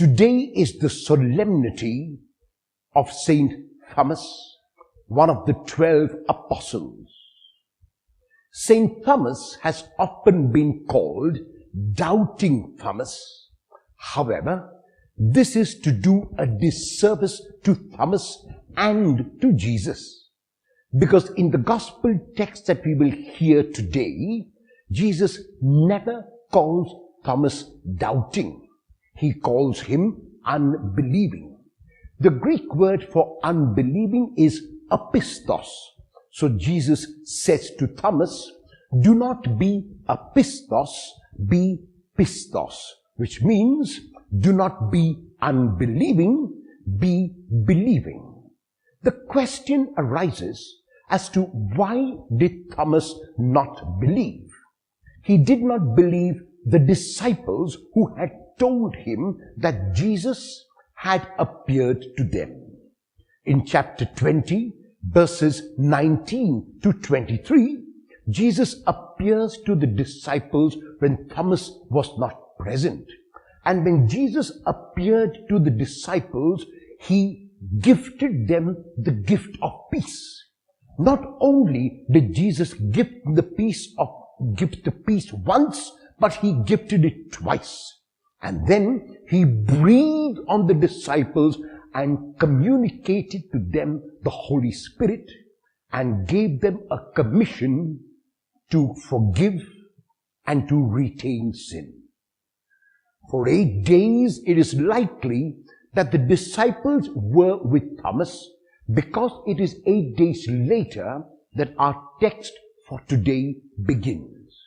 Today is the solemnity of Saint Thomas, one of the 12 apostles. Saint Thomas has often been called Doubting Thomas. However, this is to do a disservice to Thomas and to Jesus, because in the gospel text that we will hear today, Jesus never calls Thomas doubting. He calls him unbelieving. The Greek word for unbelieving is apistos. So Jesus says to Thomas, do not be apistos, be pistos, which means do not be unbelieving, be believing. The question arises as to why did Thomas not believe? He did not believe the disciples who had told him that Jesus had appeared to them. In chapter 20, verses 19 to 23, Jesus appears to the disciples when Thomas was not present. And when Jesus appeared to the disciples, he gifted them the gift of peace. Not only did Jesus give the peace once, but he gifted it twice. And then he breathed on the disciples and communicated to them the Holy Spirit and gave them a commission to forgive and to retain sin. For 8 days, it is likely that the disciples were with Thomas, because it is 8 days later that our text for today begins.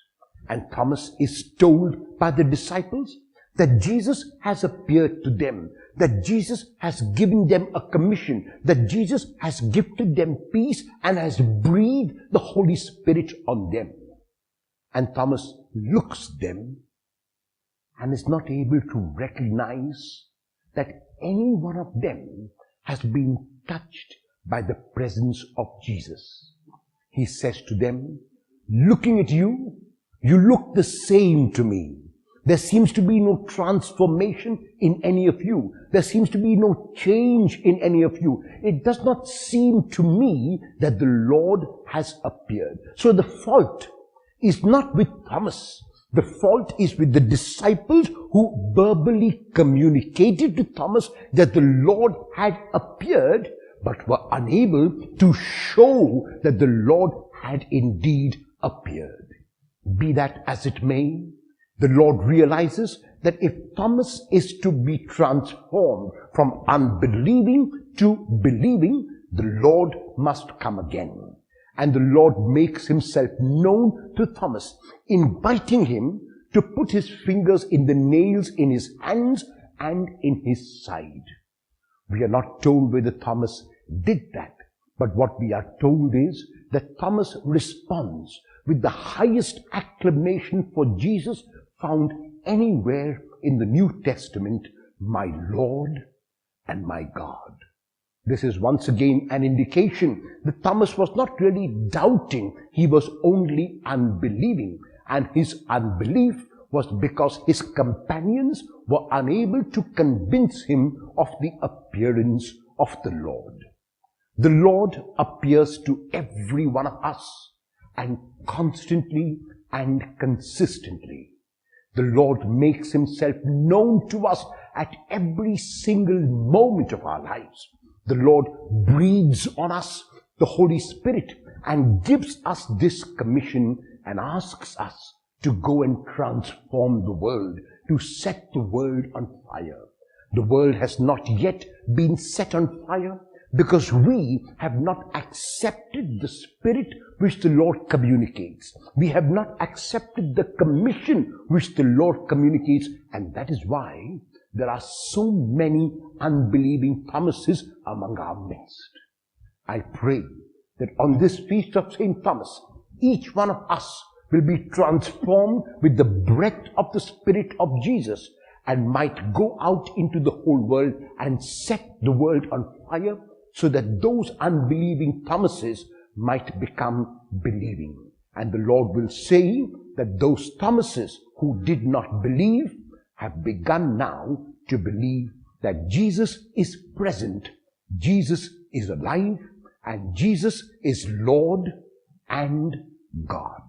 And Thomas is told by the disciples that Jesus has appeared to them, that Jesus has given them a commission, that Jesus has gifted them peace and has breathed the Holy Spirit on them. And Thomas looks them and is not able to recognize that any one of them has been touched by the presence of Jesus. He says to them, looking at you, you look the same to me. There seems to be no transformation in any of you. There seems to be no change in any of you. It does not seem to me that the Lord has appeared. So the fault is not with Thomas. The fault is with the disciples who verbally communicated to Thomas that the Lord had appeared, but were unable to show that the Lord had indeed appeared. Be that as it may, the Lord realizes that if Thomas is to be transformed from unbelieving to believing, the Lord must come again. And the Lord makes himself known to Thomas, inviting him to put his fingers in the nails in his hands and in his side. We are not told whether Thomas did that, but what we are told is that Thomas responds with the highest acclamation for Jesus found anywhere in the New Testament, my Lord and my God. This is once again an indication that Thomas was not really doubting, he was only unbelieving. And his unbelief was because his companions were unable to convince him of the appearance of the Lord. The Lord appears to every one of us, and constantly and consistently. The Lord makes himself known to us at every single moment of our lives. The Lord breathes on us the Holy Spirit and gives us this commission and asks us to go and transform the world, to set the world on fire. The world has not yet been set on fire because we have not accepted the Spirit which the Lord communicates. We have not accepted the commission which the Lord communicates, and that is why there are so many unbelieving Thomases among our midst. I pray that on this feast of St. Thomas, each one of us will be transformed with the breath of the Spirit of Jesus and might go out into the whole world and set the world on fire, so that those unbelieving Thomases might become believing. And the Lord will say that those Thomases who did not believe have begun now to believe that Jesus is present, Jesus is alive, and Jesus is Lord and God.